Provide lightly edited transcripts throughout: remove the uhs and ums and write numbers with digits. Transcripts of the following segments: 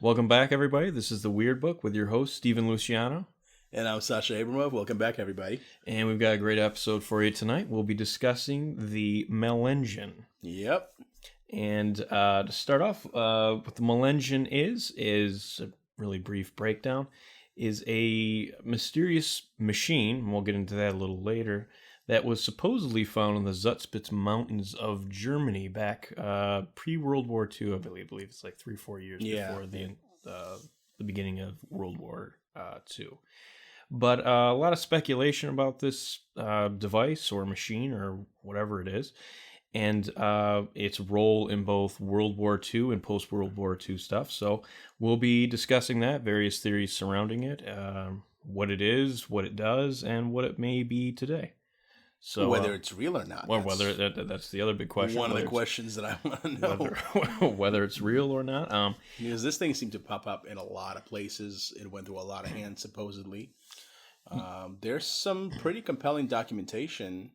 Welcome back, everybody. This is The Weird Book with your host, Stephen Luciano. And I'm Sasha Abramov. Welcome back, everybody. And we've got a great episode for you tonight. We'll be discussing the Melengen. Yep. And to start off, what the Melengen is a really brief breakdown, is a mysterious machine, and we'll get into that a little later, that was supposedly found in the Zugspitze Mountains of Germany back pre-World War II, I believe. It's like 3-4 years before the beginning of World War II. But a lot of speculation about this device or machine or whatever it is, and its role in both World War II and post-World War II stuff. So we'll be discussing that, various theories surrounding it, what it is, what it does, and what it may be today. So whether it's real or not. Well, that's the other big question. One of the questions that I want to know. Whether it's real or not. Because this thing seemed to pop up in a lot of places. It went through a lot of hands, supposedly. There's some pretty compelling documentation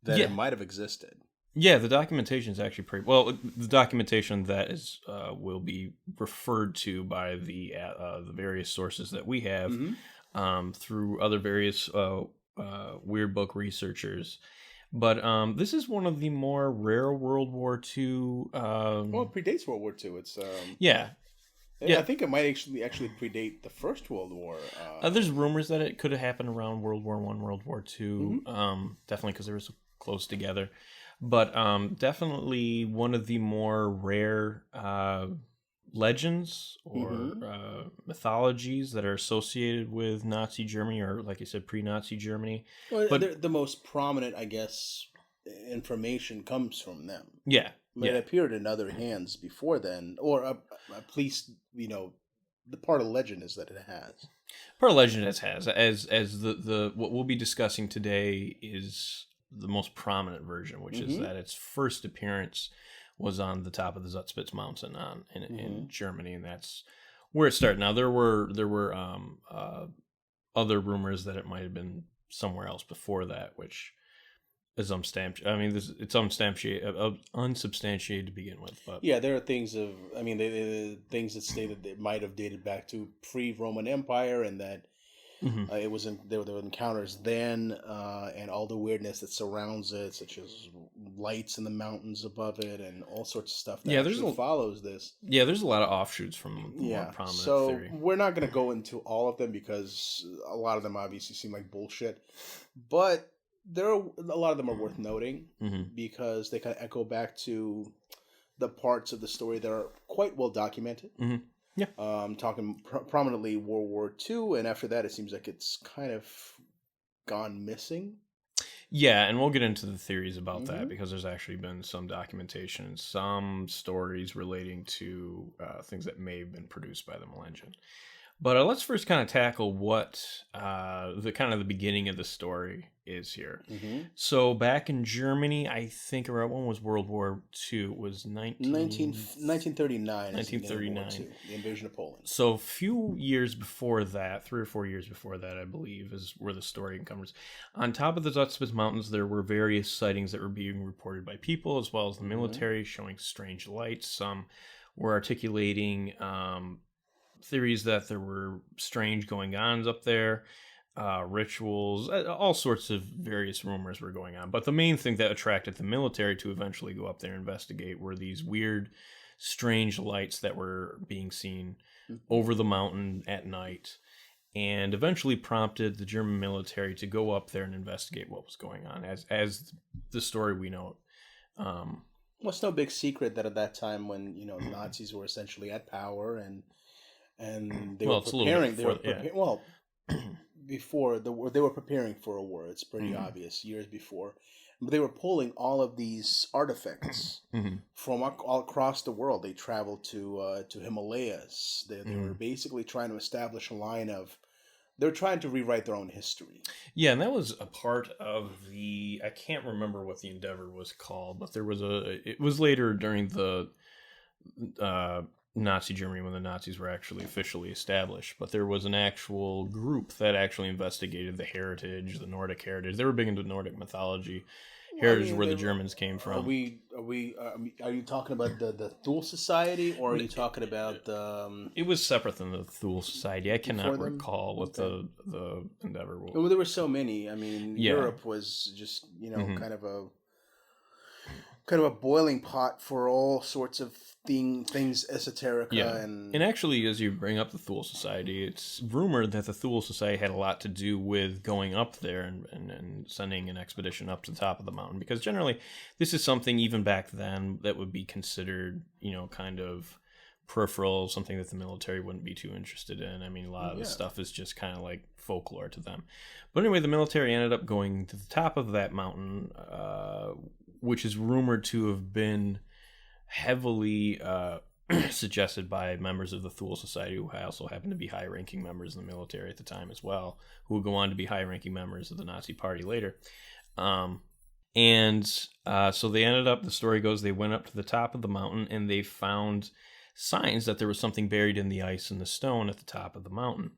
that it might have existed. Yeah, the documentation is actually pretty well. The documentation that is will be referred to by the various sources that we have through other various Weird Book researchers. But this is one of the more rare World War II. Well, it predates World War II. It's yeah. I think it might actually predate the First World War. There's rumors that it could have happened around World War I, World War II. Definitely because they were so close together. But definitely one of the more rare legends or mythologies that are associated with Nazi Germany, or like you said, pre-Nazi Germany. Well, but the most prominent, I guess, information comes from them. Yeah. It appeared in other hands before then, or at least, the part of legend is that it has. Part of legend as the what we'll be discussing today is the most prominent version, which is that its first appearance was on the top of the Zugspitze Mountain in Germany, and that's where it started. Now there were other rumors that it might have been somewhere else before that, which is unsubstantiated. I mean, it's unsubstantiated to begin with. But yeah, there are things things that stated it might have dated back to pre-Roman Empire, and that there were encounters then, and all the weirdness that surrounds it, such as lights in the mountains above it, and all sorts of stuff that follows this. Yeah, there's a lot of offshoots from the more prominent theory. We're not going to go into all of them because a lot of them obviously seem like bullshit, but a lot of them are worth noting because they kind of echo back to the parts of the story that are quite well documented. Yeah. Talking prominently World War II, and after that it seems like it's kind of gone missing. Yeah, and we'll get into the theories about that because there's actually been some documentation and some stories relating to things that may have been produced by the Melengen. But let's first kind of tackle what the beginning of the story is here. So back in Germany, I think around when was World War II? It was 1939. 1939. The invasion of Poland. So a few years before that, 3 or 4 years before that, I believe, is where the story covers. On top of the Zugspitze Mountains, there were various sightings that were being reported by people as well as the military, showing strange lights. Some were articulating theories that there were strange going-ons up there, rituals, all sorts of various rumors were going on. But the main thing that attracted the military to eventually go up there and investigate were these weird, strange lights that were being seen over the mountain at night, and eventually prompted the German military to go up there and investigate what was going on, as the story we know. Well, it's no big secret that at that time when, Nazis were essentially at power and they were preparing. Before the war, they were preparing for a war. It's pretty obvious years before, but they were pulling all of these artifacts from all across the world. They traveled to Himalayas. They were basically trying to establish a line of. They were trying to rewrite their own history. Yeah, and that was a part of the. I can't remember what the endeavor was called, but there was it was later during the Nazi Germany when the Nazis were actually officially established, but there was an actual group that actually investigated the heritage, the Nordic heritage. They were big into Nordic mythology, heritage where the Germans came from. Are you talking about the Thule Society, or are you talking about the? It was separate than the Thule Society. I cannot recall what the endeavor was. Well, there were so many. I mean, Europe was just kind of a boiling pot for all sorts of things esoterica and actually, as you bring up the Thule Society, it's rumored that the Thule Society had a lot to do with going up there and sending an expedition up to the top of the mountain, because generally this is something even back then that would be considered kind of peripheral, something that the military wouldn't be too interested in. I mean, a lot of this stuff is just kind of like folklore to them. But anyway, the military ended up going to the top of that mountain, which is rumored to have been heavily suggested by members of the Thule Society, who also happened to be high-ranking members in the military at the time as well, who would go on to be high-ranking members of the Nazi Party later. So they ended up, the story goes, they went up to the top of the mountain and they found signs that there was something buried in the ice and the stone at the top of the mountain.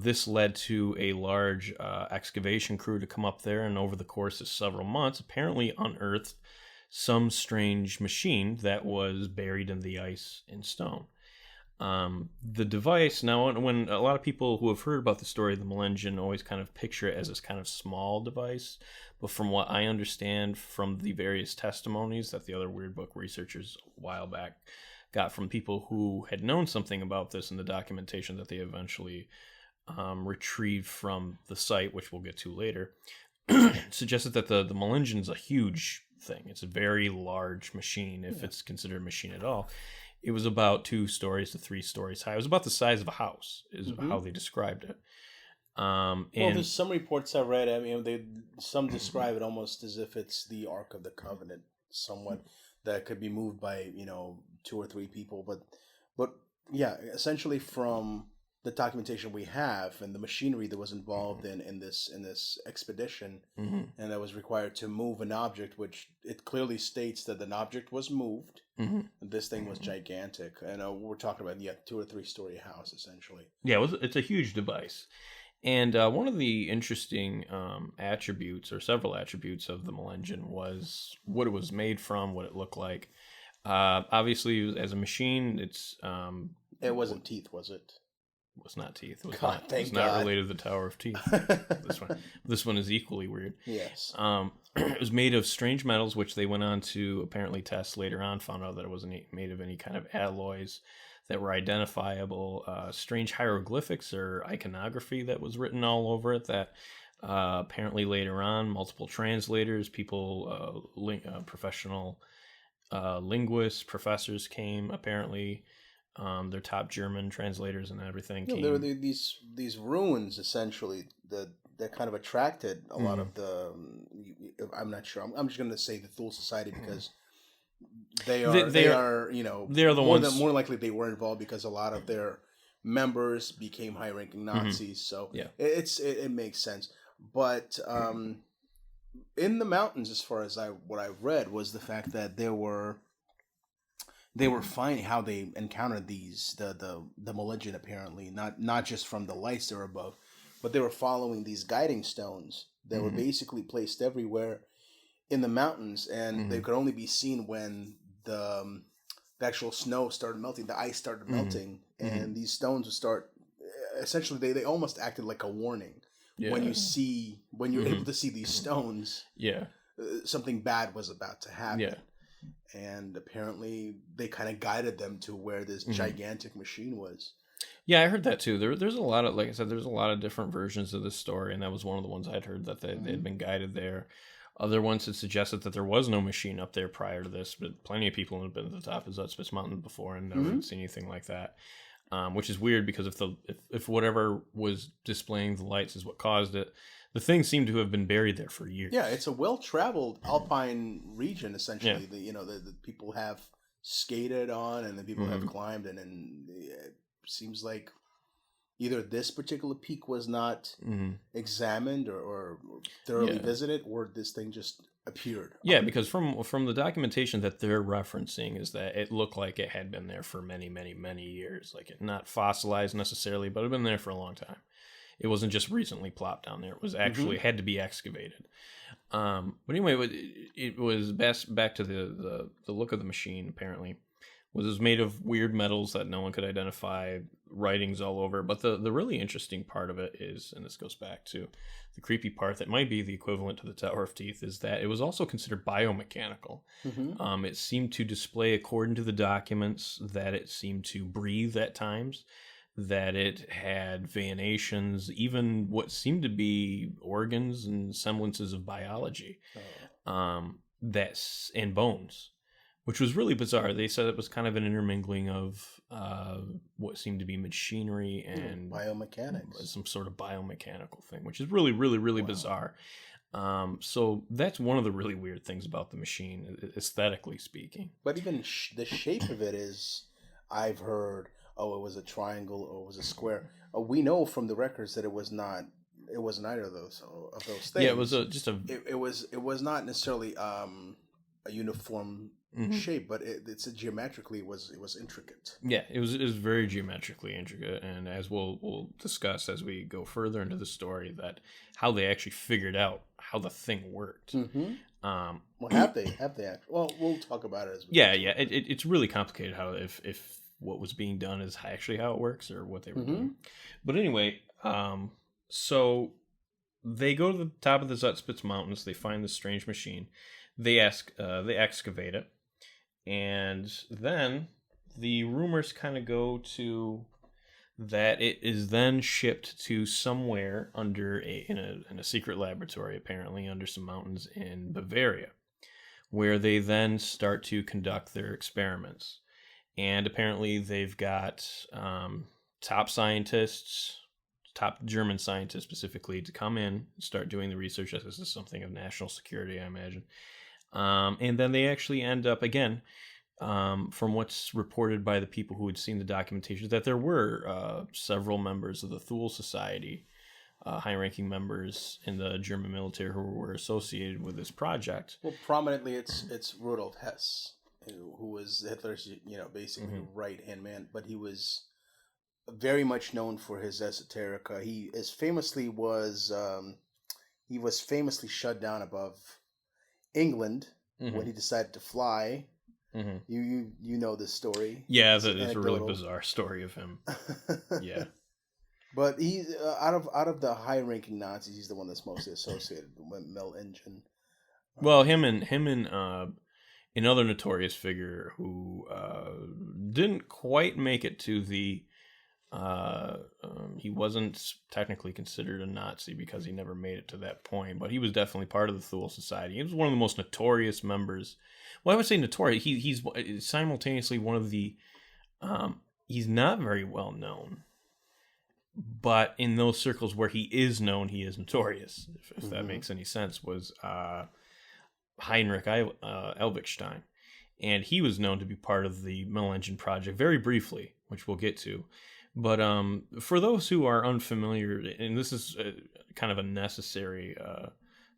This led to a large excavation crew to come up there, and over the course of several months, apparently unearthed some strange machine that was buried in the ice and stone. The device, now when a lot of people who have heard about the story of the Melengen always kind of picture it as this kind of small device, but from what I understand from the various testimonies that the other Weird Book researchers a while back got from people who had known something about this in the documentation that they eventually retrieved from the site, which we'll get to later, suggested that the Melengen is a huge thing. It's a very large machine, if it's considered a machine at all. It was about 2 stories to 3 stories high. It was about the size of a house, is how they described it. Well, there's some reports I read. I mean, some describe it almost as if it's the Ark of the Covenant, somewhat, that could be moved by 2 or 3 people. But yeah, essentially from the documentation we have and the machinery that was involved in this expedition, and that was required to move an object, which it clearly states that an object was moved. This thing was gigantic, and we're talking about 2 or 3 story house essentially. Yeah, it's a huge device. And one of the interesting attributes, or several attributes, of the Melengen was what it was made from, what it looked like. Obviously, as a machine, it wasn't teeth, was it? It was not teeth. It was not related to the Tower of Teeth. This one is equally weird. Yes. It was made of strange metals, which they went on to apparently test later on. Found out that it wasn't made of any kind of alloys that were identifiable. Strange hieroglyphics or iconography that was written all over it. That apparently later on, multiple translators, people, professional linguists, professors came apparently. Their top German translators and everything came. There were these ruins essentially that kind of attracted a lot of the. I'm not sure. I'm just going to say the Thule Society because they are they're the ones more likely they were involved because a lot of their members became high-ranking Nazis. So it makes sense. But in the mountains, as far as what I've read, was the fact that they were finding how they encountered the Melengen, apparently not just from the lights that were above, but they were following these guiding stones that were basically placed everywhere in the mountains, and they could only be seen when the actual snow started melting, the ice started melting, and these stones would start. Essentially, they almost acted like a warning. When you're able to see these stones, something bad was about to happen. Yeah. And apparently they kind of guided them to where this gigantic machine was. Yeah, I heard that too. There's a lot of, like I said, there's a lot of different versions of this story, and that was one of the ones I'd heard, that they had been guided there. Other ones had suggested that there was no machine up there prior to this, but plenty of people had been at the top of Zutzpitz Mountain before and never seen anything like that. Which is weird because if whatever was displaying the lights is what caused it, the thing seemed to have been buried there for years. Yeah, it's a well-traveled alpine region, essentially. Yeah. The people have skated on and the people have climbed, and it seems like, either this particular peak was not Mhm. examined or thoroughly Yeah. visited, or this thing just appeared. Yeah, because from the documentation that they're referencing is that it looked like it had been there for many, many, many years. Like it not fossilized necessarily, but it had been there for a long time. It wasn't just recently plopped down there. It was actually had to be excavated. But anyway, it was best back to the look of the machine. Apparently, was it was made of weird metals that no one could identify. Writings all over. But the really interesting part of it is, and this goes back to the creepy part that might be the equivalent to the Tower of Teeth, is that it was also considered biomechanical. It seemed to display, according to the documents, that it seemed to breathe at times, that it had vanations, even what seemed to be organs and semblances of biology, that's and bones, which was really bizarre. They said it was kind of an intermingling of what seemed to be machinery and biomechanics, some sort of biomechanical thing, which is really, really, really bizarre. So that's one of the really weird things about the machine, aesthetically speaking. But even the shape of it is, I've heard, oh, it was a triangle or it was a square. We know from the records that it was not. It was neither of those things. Yeah, it was just a. It was not necessarily a uniform shape, but it's geometrically it was intricate. Yeah, it was very geometrically intricate, and as we'll discuss as we go further into the story, that how they actually figured out how the thing worked. Well, have they actually? Well, we'll talk about it as we it's really complicated how if what was being done is actually how it works or what they were doing. But anyway, so they go to the top of the Zutspitz Mountains. They find this strange machine. They excavate it, and then the rumors kind of go to that it is then shipped to somewhere in a secret laboratory, apparently under some mountains in Bavaria, where they then start to conduct their experiments. And apparently they've got top German scientists specifically, to come in and start doing the research. This is something of national security, I imagine. And then they actually end up, again, from what's reported by the people who had seen the documentation, that there were several members of the Thule Society, high-ranking members in the German military who were associated with this project. Well, prominently, it's Rudolf Hess, who was Hitler's, basically right-hand man, but he was very much known for his esoterica. He was famously shut down above England when he decided to fly. You know this story. Yeah, it's a really bizarre story of him. Yeah. But he's out of the high-ranking Nazis, he's the one that's mostly associated with Mellingen. Well, him and another notorious figure who didn't quite make it to the. He wasn't technically considered a Nazi because he never made it to that point, but he was definitely part of the Thule Society. He was one of the most notorious members. Well, I would say notorious. He's simultaneously one of the. He's not very well known, but in those circles where he is known, he is notorious. If that makes any sense, was Heinrich Elvichstein, and he was known to be part of the Mellingen project very briefly, which we'll get to. But for those who are unfamiliar, and this is kind of a necessary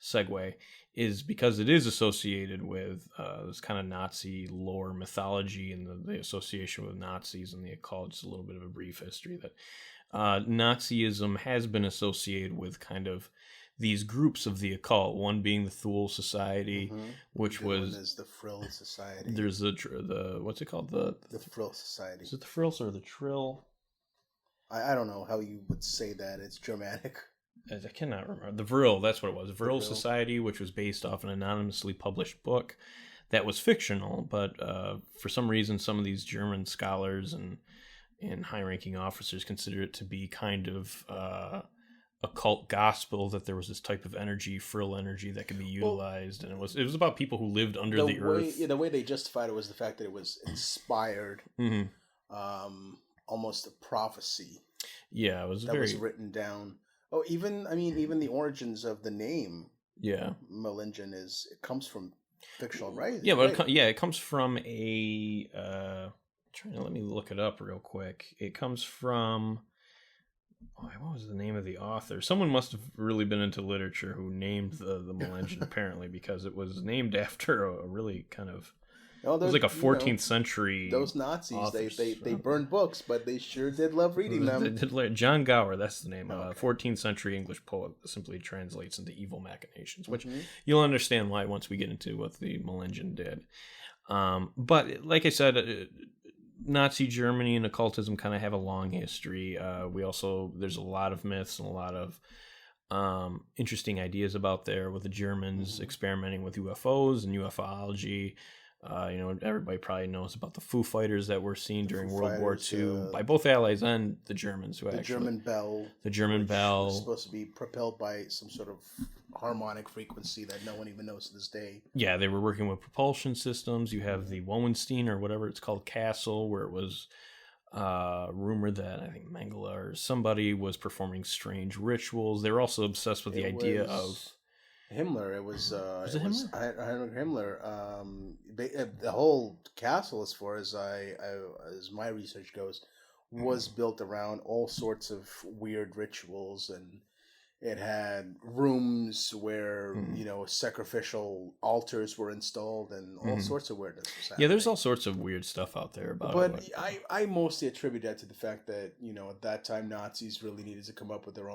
segue, is because it is associated with this kind of Nazi lore mythology and the association with Nazis and the occult. Just a little bit of a brief history that Nazism has been associated with kind of these groups of the occult, one being the Thule Society, which was the Frill Society. There's the what's it called? The Frill Society. Is it the Frills or the Trill? I don't know how you would say that. It's Germanic. I cannot remember. The Vril, that's what it was. Vril Society, which was based off an anonymously published book that was fictional, but for some reason, some of these German scholars and high-ranking officers consider it to be kind of occult gospel, that there was this type of energy, Frill energy, that could be utilized, and it was about people who lived under the earth. Yeah, the way they justified it was the fact that it was inspired, almost a prophecy. Yeah, it was was written down. Oh, even the origins of the name. Yeah, Mellingen it comes from fictional writing. Yeah, but it comes from a. Let me look it up real quick. It comes from what was the name of the author? Someone must have really been into literature who named the Melangen apparently, because it was named after a really kind of, Oh, it was like a 14th century. Those Nazis, they burned books, but they sure did love reading them. John Gower, that's the name. 14th century English poet, simply translates into evil machinations, which you'll understand why once we get into what the Melangen did. But like I said, Nazi Germany and occultism kind of have a long history. There's a lot of myths and a lot of interesting ideas about there, with the Germans experimenting with UFOs and ufology. Everybody probably knows about the Foo Fighters that were seen during World War II by both Allies and the Germans. The German Bell was supposed to be propelled by some sort of harmonic frequency that no one even knows to this day. Yeah, they were working with propulsion systems. You have the Wallenstein, or whatever it's called, castle, where it was rumored that I think Mengele or somebody was performing strange rituals. They were also obsessed with the idea of Himmler. It was Himmler? Heinrich Himmler. The whole castle, as far as as my research goes, was built around all sorts of weird rituals, and it had rooms where sacrificial altars were installed, and all sorts of weirdness was happening. Yeah, there's all sorts of weird stuff out there about it. But I mostly attribute that to the fact that at that time Nazis really needed to come up with their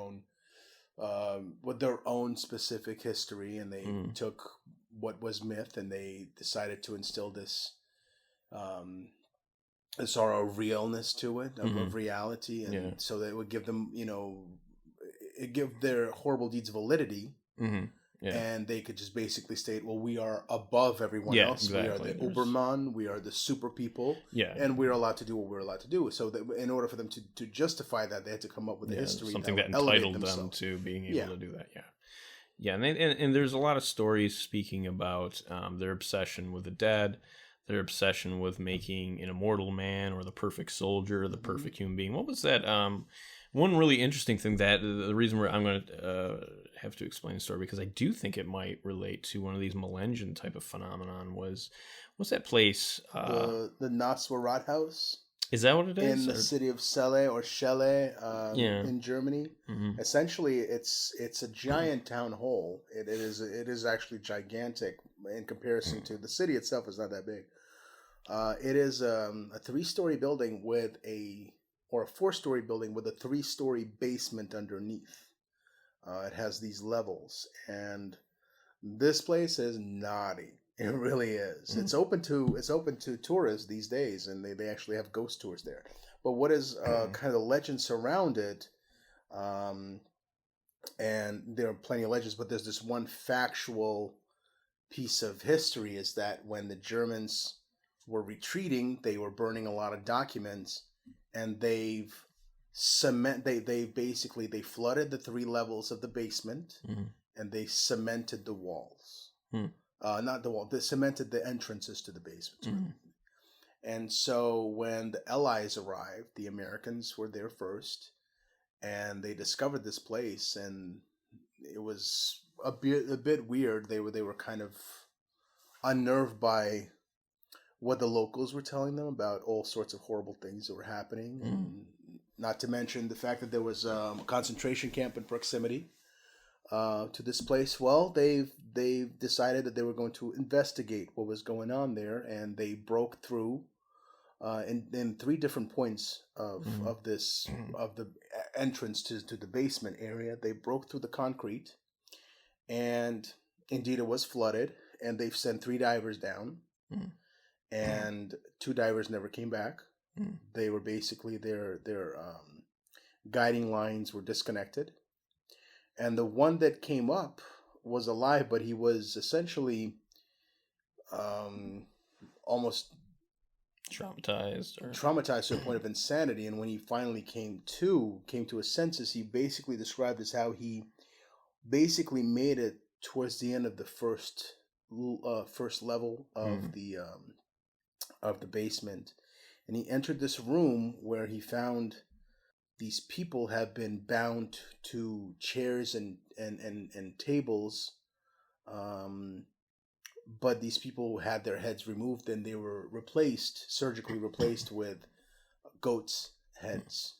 own specific history, and they took what was myth and they decided to instill this sort of realness to it, of reality, and so that it would give them, it give their horrible deeds validity, and they could just basically state, well, we are above everyone else. Exactly. We are the Uberman, we are the super people, and we're allowed to do what we're allowed to do. So that in order for them to justify that, they had to come up with a history, something that entitled them to being able to do that. Yeah, and there's a lot of stories speaking about their obsession with the dead, their obsession with making an immortal man, or the perfect soldier, the perfect human being. What was that? One really interesting thing, that the reason I'm going to have to explain the story, because I do think it might relate to one of these Melangen type of phenomenon, what's that place? The Nosferat House. Is that what it is? In the city of Celle or Schelle, in Germany. Essentially, it's a giant town hall. It is actually gigantic in comparison to the city itself. Is not that big. It is a 3-story building or a 4-story building with a 3-story basement underneath. It has these levels, and this place is naughty. It really is. It's open to tourists these days, and they actually have ghost tours there. But what is kind of the legends around it, and there are plenty of legends, but there's this one factual piece of history, is that when the Germans were retreating, they were burning a lot of documents, and they flooded the 3 levels of the basement, and they cemented the walls. Not the wall. They cemented the entrances to the basement. And so when the Allies arrived, the Americans were there first, and they discovered this place, and it was a bit weird. They were kind of unnerved by what the locals were telling them about all sorts of horrible things that were happening, and not to mention the fact that there was a concentration camp in proximity to this place. Well, they've decided that they were going to investigate what was going on there, and they broke through in 3 different points of the entrance to the basement area. They broke through the concrete, and indeed it was flooded, and they've sent 3 divers down, and 2 divers never came back. They were basically their guiding lines were disconnected. And the one that came up was alive, but he was essentially almost traumatized to a point of insanity. And when he finally came to his senses, he basically described as how he basically made it towards the end of the first level of the basement, and he entered this room where he found these people have been bound to chairs and tables, but these people had their heads removed, and they were surgically replaced with goats' heads.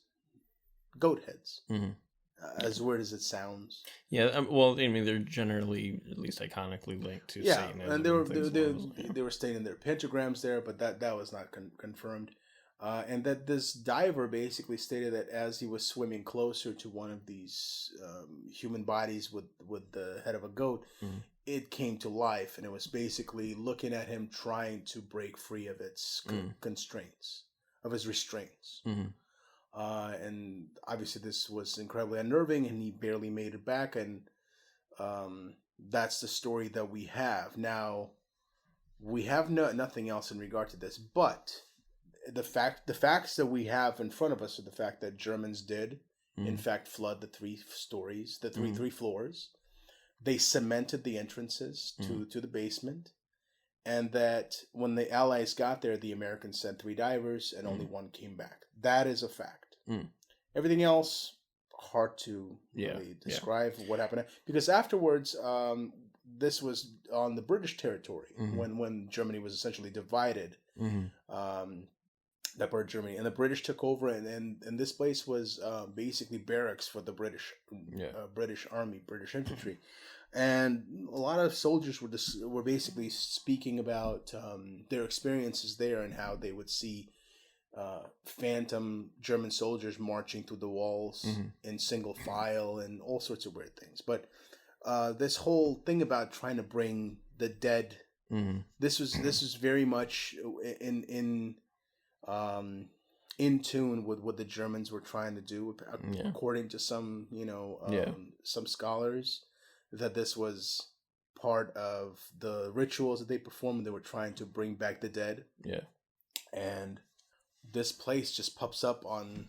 goat heads. Mm-hmm. As weird as it sounds. Yeah, well, I mean, they're generally, at least iconically, linked to Satanism. And they were stating their pentagrams there, but that was not confirmed. And that this diver basically stated that as he was swimming closer to one of these human bodies with the head of a goat, it came to life, and it was basically looking at him trying to break free of its constraints, of his restraints. And obviously this was incredibly unnerving, and he barely made it back, and that's the story that we have. Now, we have nothing else in regard to this, but the facts that we have in front of us are the fact that Germans did, in fact, flood the three floors. They cemented the entrances to the basement, and that when the Allies got there, the Americans sent 3 divers, and only 1 came back. That is a fact. Everything else, hard to really describe what happened. Because afterwards, this was on the British territory when Germany was essentially divided. That part of Germany, and the British took over, and this place was basically barracks for the British Army, British infantry, and a lot of soldiers were basically speaking about their experiences there and how they would see phantom German soldiers marching through the walls in single file and all sorts of weird things. But this whole thing about trying to bring the dead, this was very much in tune with what the Germans were trying to do, according to some some scholars, that this was part of the rituals that they performed. They were trying to bring back the dead. And this place just pops up on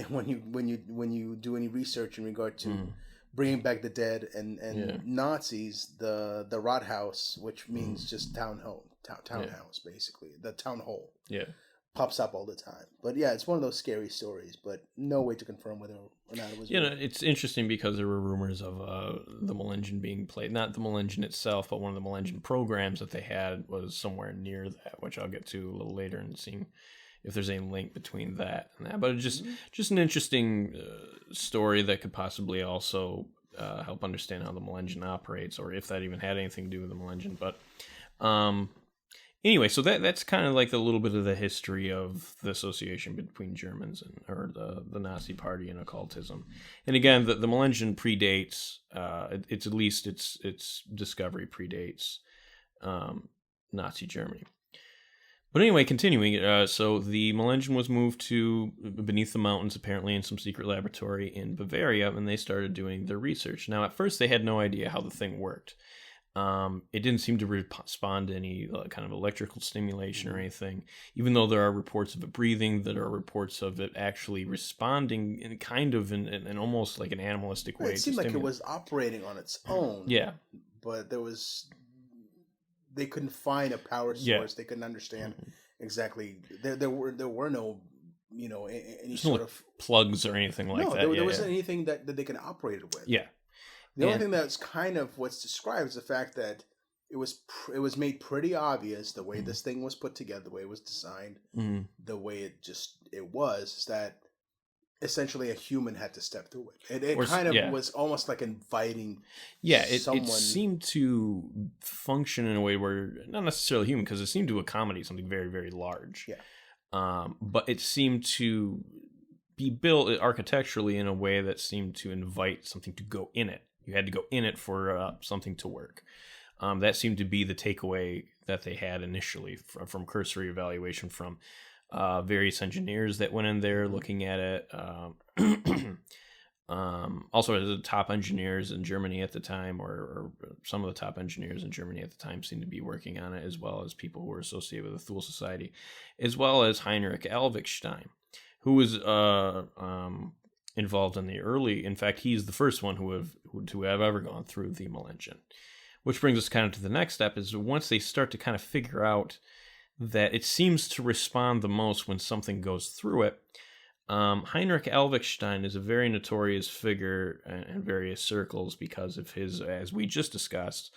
when you do any research in regard to bringing back the dead and Nazis, the Rathaus, which means just townhouse, basically the town hall. Pops up all the time. But yeah, it's one of those scary stories, but no way to confirm whether or not it was real. It's interesting because there were rumors of the Melengen being played, not the Melengen itself, but one of the Melengen programs that they had was somewhere near that, which I'll get to a little later, and seeing if there's any link between that and that. But it's just an interesting story that could possibly also help understand how the Melengen operates, or if that even had anything to do with the Melengen. But anyway, so that's kind of like a little bit of the history of the association between Germans or the Nazi Party and occultism. And again, the Melengen predates, it's at least its discovery predates Nazi Germany. But anyway, continuing, so the Melengen was moved to beneath the mountains, apparently in some secret laboratory in Bavaria, and they started doing their research. Now, at first, they had no idea how the thing worked. It didn't seem to respond to any kind of electrical stimulation or anything, even though there are reports of it breathing, there are reports of it actually responding in kind of in almost like an animalistic way. It seemed like it was operating on its own. Yeah. But they couldn't find a power source. They couldn't understand exactly. There were no, any sort of plugs or anything like that. There wasn't anything that they could operate it with. Yeah. The only thing that's kind of what's described is the fact that it was made pretty obvious the way this thing was put together, the way it was designed, the way it was, is that essentially a human had to step through it. It was almost like inviting someone. It seemed to function in a way where, not necessarily human, because it seemed to accommodate something very, very large. But it seemed to be built architecturally in a way that seemed to invite something to go in it. You had to go in it for something to work. That seemed to be the takeaway that they had initially from cursory evaluation from various engineers that went in there looking at it. Also, the top engineers in Germany at the time, or some of the top engineers in Germany at the time, seemed to be working on it, as well as people who were associated with the Thule Society, as well as Heinrich Alvigstein, who was involved in the early. In fact, he's the first one who have ever gone through the Melengen. Which brings us kind of to the next step, is once they start to kind of figure out that it seems to respond the most when something goes through it. Heinrich Alvigstein is a very notorious figure in various circles because of his, as we just discussed,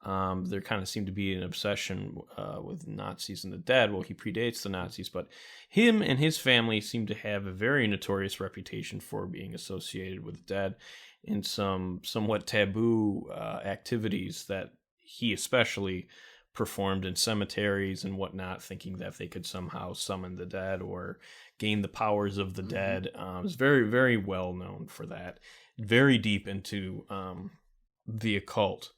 There kind of seemed to be an obsession with Nazis and the dead. Well, he predates the Nazis, but him and his family seem to have a very notorious reputation for being associated with the dead in some somewhat taboo activities that he especially performed in cemeteries and whatnot, thinking that they could somehow summon the dead or gain the powers of the dead. Is very, very well known for that. Very deep into the occult.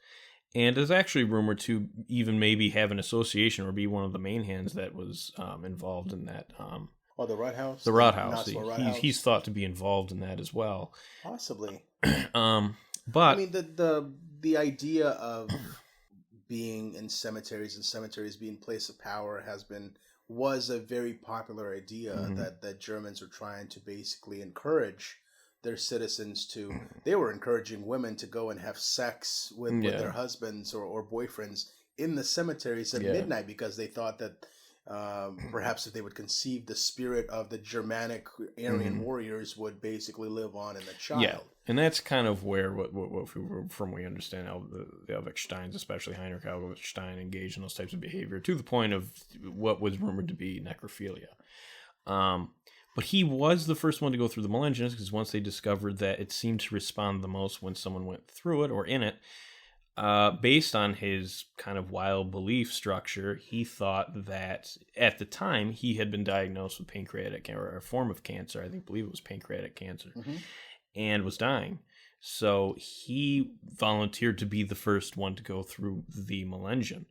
And is actually rumored to even maybe have an association or be one of the main hands that was involved in that. The Rothaus? The Rothaus. He's thought to be involved in that as well. Possibly. But I mean, the idea of being in cemeteries and cemeteries being place of power was a very popular idea that Germans were trying to basically encourage their citizens to. They were encouraging women to go and have sex with their husbands or boyfriends in the cemeteries at midnight, because they thought that perhaps if they would conceive, the spirit of the Germanic Aryan warriors would basically live on in the child. Yeah, and that's kind of where from we understand how the Helvig-Steins, especially Heinrich Helvig-Stein, engaged in those types of behavior to the point of what was rumored to be necrophilia. But he was the first one to go through the Melengians, because once they discovered that it seemed to respond the most when someone went through it or in it, based on his kind of wild belief structure, he thought that at the time he had been diagnosed with pancreatic or a form of cancer. I believe it was pancreatic cancer, and was dying. So he volunteered to be the first one to go through the Melengian.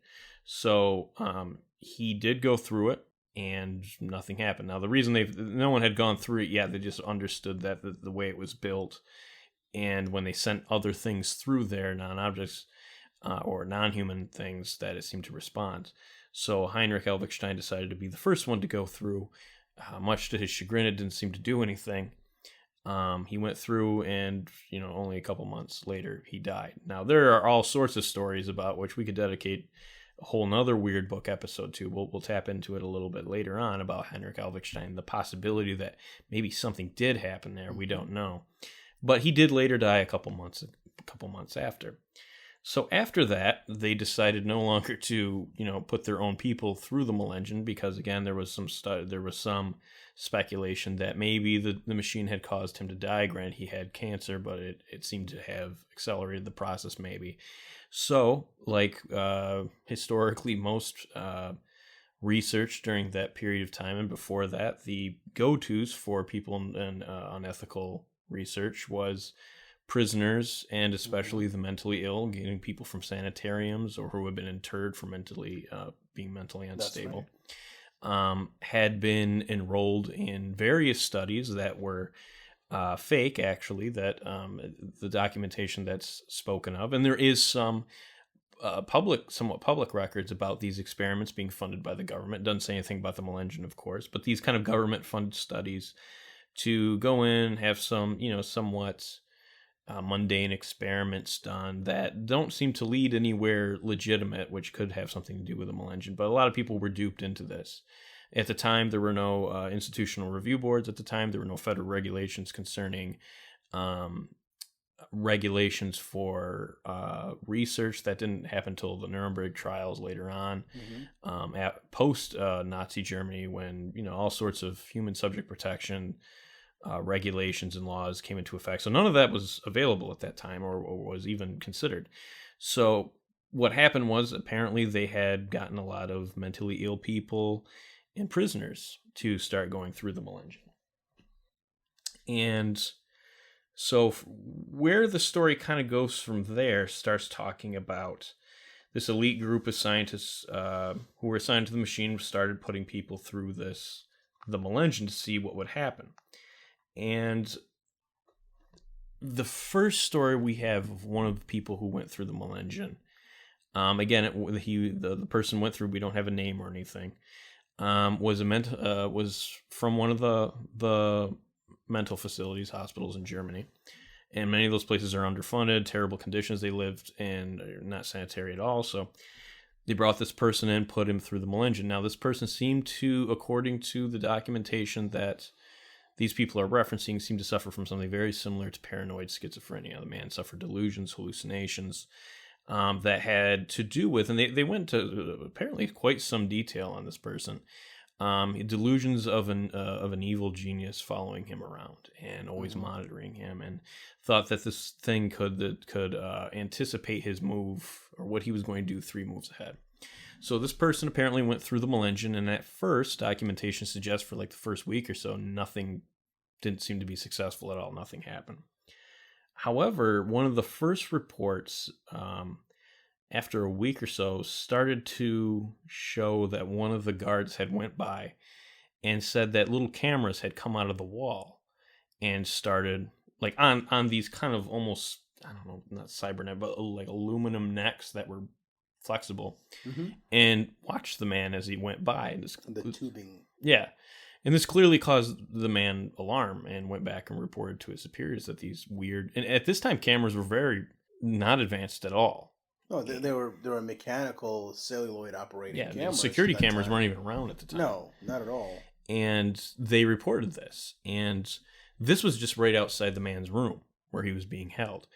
So he did go through it, and nothing happened. Now, the reason no one had gone through it yet, they just understood that the way it was built, and when they sent other things through there, non-objects or non-human things, that it seemed to respond. So Heinrich Helvig-Stein decided to be the first one to go through. Much to his chagrin, it didn't seem to do anything. He went through, and only a couple months later, he died. Now, there are all sorts of stories about which we could dedicate a whole nother weird book episode to. We'll tap into it a little bit later on about Heinrich Helvig-Stein, the possibility that maybe something did happen there. We don't know. But he did later die a couple months after. So after that, they decided no longer to, put their own people through the Melengian, because again, there was some speculation that maybe the machine had caused him to die. Granted, he had cancer, but it seemed to have accelerated the process maybe. So, like historically most research during that period of time and before that, the go-tos for people in unethical research was prisoners, and especially the mentally ill, getting people from sanitariums or who had been interred for being mentally unstable. Had been enrolled in various studies that were fake, actually, that the documentation that's spoken of, and there is some somewhat public records about these experiments being funded by the government. It doesn't say anything about the Melengian, of course, but these kind of government-funded studies to go in, have some, somewhat mundane experiments done that don't seem to lead anywhere legitimate, which could have something to do with the Melengian. But a lot of people were duped into this. At the time, there were no institutional review boards. At the time, there were no federal regulations concerning regulations for research. That didn't happen until the Nuremberg trials later on. At post-Nazi Germany, when all sorts of human subject protection regulations and laws came into effect. So none of that was available at that time or was even considered. So what happened was, apparently they had gotten a lot of mentally ill people and prisoners to start going through the Melengian. And so where the story kind of goes from there starts talking about this elite group of scientists who were assigned to the machine, started putting people through the Melengian to see what would happen. And the first story we have of one of the people who went through the Melengian, again, the person went through, we don't have a name or anything, was from one of the mental facilities, hospitals in Germany. And many of those places are underfunded, terrible conditions they lived in, not sanitary at all. So they brought this person in, put him through the Melengian. Now, this person seemed to, according to the documentation that these people are referencing, seem to suffer from something very similar to paranoid schizophrenia. The man suffered delusions, hallucinations, that had to do with, and they went to apparently quite some detail on this person. Delusions of an evil genius following him around and always monitoring him, and thought that this thing could anticipate his move or what he was going to do 3 moves ahead. So this person apparently went through the Melengen, and at first, documentation suggests for like the first week or so, nothing didn't seem to be successful at all. Nothing happened. However, one of the first reports, after a week or so, started to show that one of the guards had went by and said that little cameras had come out of the wall and started, like, on these kind of almost, I don't know, not cybernet, but like aluminum necks that were flexible, and watched the man as he went by. And the tubing. Yeah. And this clearly caused the man alarm and went back and reported to his superiors that these weird, and at this time cameras were very not advanced at all. No, they were mechanical celluloid operating cameras. Security cameras weren't even around at the time. No, not at all. And they reported this. And this was just right outside the man's room where he was being held.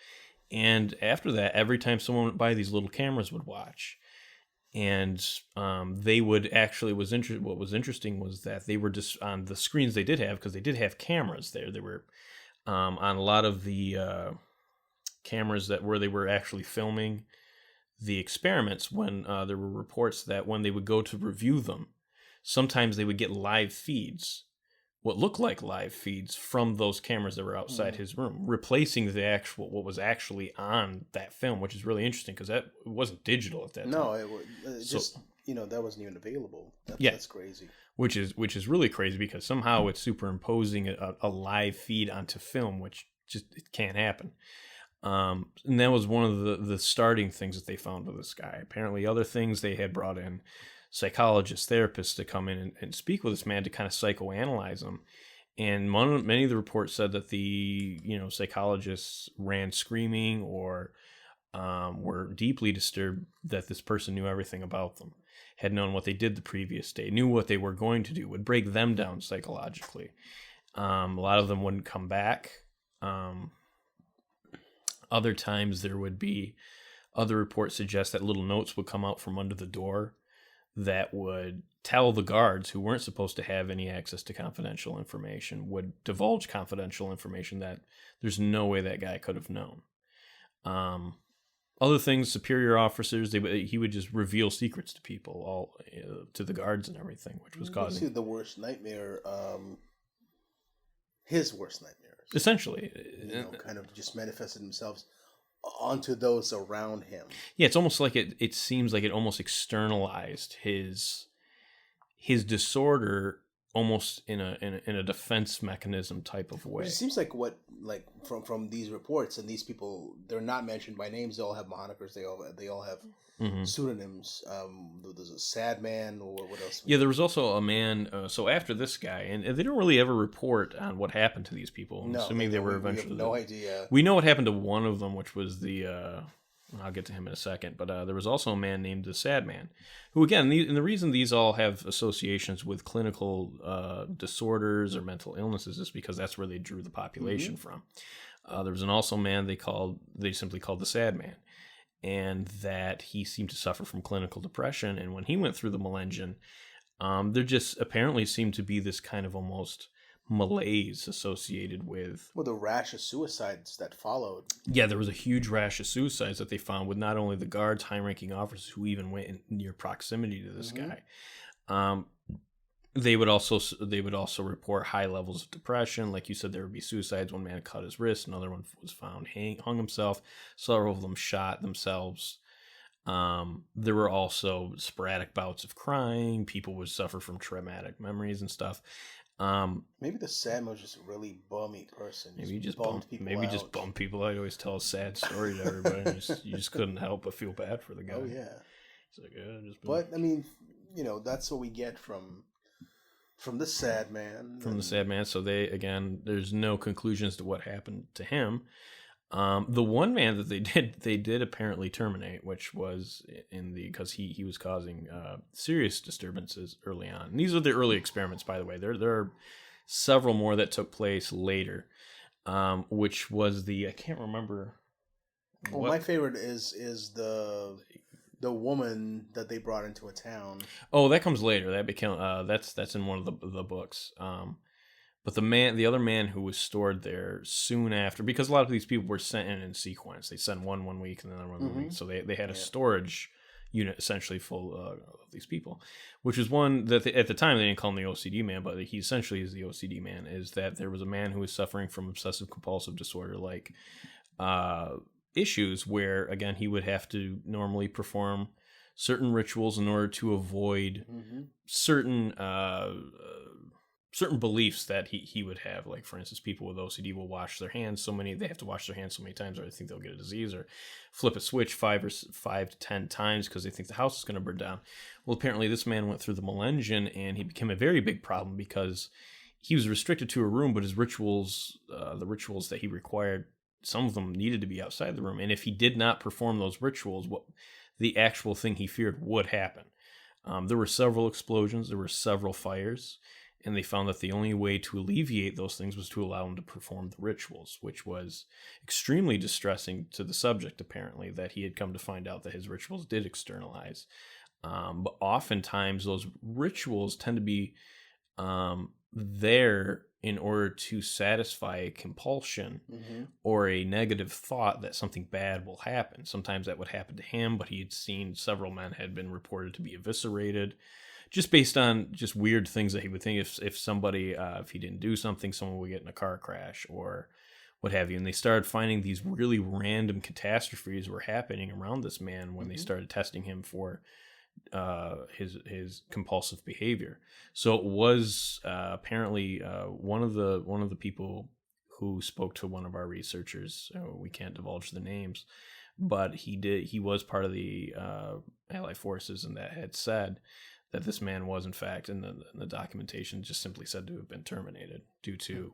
And after that, every time someone went by, these little cameras would watch. And they would actually, what was interesting was that they were just on the screens they did have, because they did have cameras there. They were on a lot of the cameras where they were actually filming the experiments. When there were reports that when they would go to review them, sometimes they would get live feeds, what looked like live feeds from those cameras that were outside his room, replacing what was actually on that film, which is really interesting because that wasn't digital at that time. No, it just that wasn't even available. That's crazy. Which is really crazy because somehow it's superimposing a live feed onto film, which just it can't happen. And that was one of the starting things that they found with this guy. Apparently, other things, they had brought in psychologists, therapists to come in and speak with this man to kind of psychoanalyze him. And many of the reports said that the psychologists ran screaming or were deeply disturbed that this person knew everything about them, had known what they did the previous day, knew what they were going to do, would break them down psychologically. A lot of them wouldn't come back. Other times there would be other reports suggest that little notes would come out from under the door that would tell the guards, who weren't supposed to have any access to confidential information, would divulge confidential information that there's no way that guy could have known. Other things, superior officers, he would just reveal secrets to people, all to the guards and everything, which was causing the worst nightmare. His worst nightmares, essentially, kind of just manifested themselves onto those around him. Yeah, it's almost like it seems like it almost externalized his disorder almost in a defense mechanism type of way. It seems like from these reports, and these people, they're not mentioned by names. They all have monikers. They all have pseudonyms. There's a sad man, or what else? Yeah, there was also a man. So after this guy, and they don't really ever report on what happened to these people. No, assuming they were eventually. We have no idea. We know what happened to one of them, which was the. I'll get to him in a second, but there was also a man named the Sad Man, who, again, and the reason these all have associations with clinical disorders or mental illnesses is because that's where they drew the population from. There was also a man they simply called the Sad Man, and that he seemed to suffer from clinical depression. And when he went through the Melengen, there just apparently seemed to be this kind of almost malaise associated with the rash of suicides that followed. Yeah, there was a huge rash of suicides that they found with not only the guards, high-ranking officers who even went in near proximity to this guy. They would also report high levels of depression. Like you said, there would be suicides. One man cut his wrist, another one was found hung himself. Several of them shot themselves. There were also sporadic bouts of crying. People would suffer from traumatic memories and stuff. Maybe the Sad Man was just a really bummy person. Maybe you just bummed people. I always tell a sad story to everybody. And you just couldn't help but feel bad for the guy. Oh yeah. It's like, but I mean, that's what we get from the Sad Man. From the Sad Man. So there's no conclusions to what happened to him. The one man that they did apparently terminate, which was because he was causing serious disturbances early on. And these are the early experiments, by the way. There are several more that took place later, which was I can't remember Well, my favorite is the woman that they brought into a town. Oh, that comes later. That became that's in one of the books. But the other man who was stored there soon after, because a lot of these people were sent in sequence. They sent one week and then another one week, so they had a storage unit essentially full of these people, which is one that at the time they didn't call him the OCD man, but he essentially is the OCD man. Is that there was a man who was suffering from obsessive compulsive disorder, like issues, where again he would have to normally perform certain rituals in order to avoid certain certain beliefs that he would have. Like, for instance, people with OCD will wash their hands they have to wash their hands so many times or they think they'll get a disease, or flip a switch 5 to 10 times because they think the house is going to burn down. Well, apparently this man went through the Melengian and he became a very big problem because he was restricted to a room, but his rituals, the rituals that he required, some of them needed to be outside the room. And if he did not perform those rituals, what the actual thing he feared would happen. There were several explosions, there were several fires, and they found that the only way to alleviate those things was to allow him to perform the rituals, which was extremely distressing to the subject, apparently, that he had come to find out that his rituals did externalize. But oftentimes those rituals tend to be there in order to satisfy a compulsion or a negative thought that something bad will happen. Sometimes that would happen to him, but he had seen several men had been reported to be eviscerated, just based on just weird things that he would think if somebody, if he didn't do something, someone would get in a car crash or what have you. And they started finding these really random catastrophes were happening around this man when they started testing him for his compulsive behavior. So it was apparently one of the people who spoke to one of our researchers. We can't divulge the names, but he was part of the Allied forces, and that had said that this man was in fact in the documentation just simply said to have been terminated due to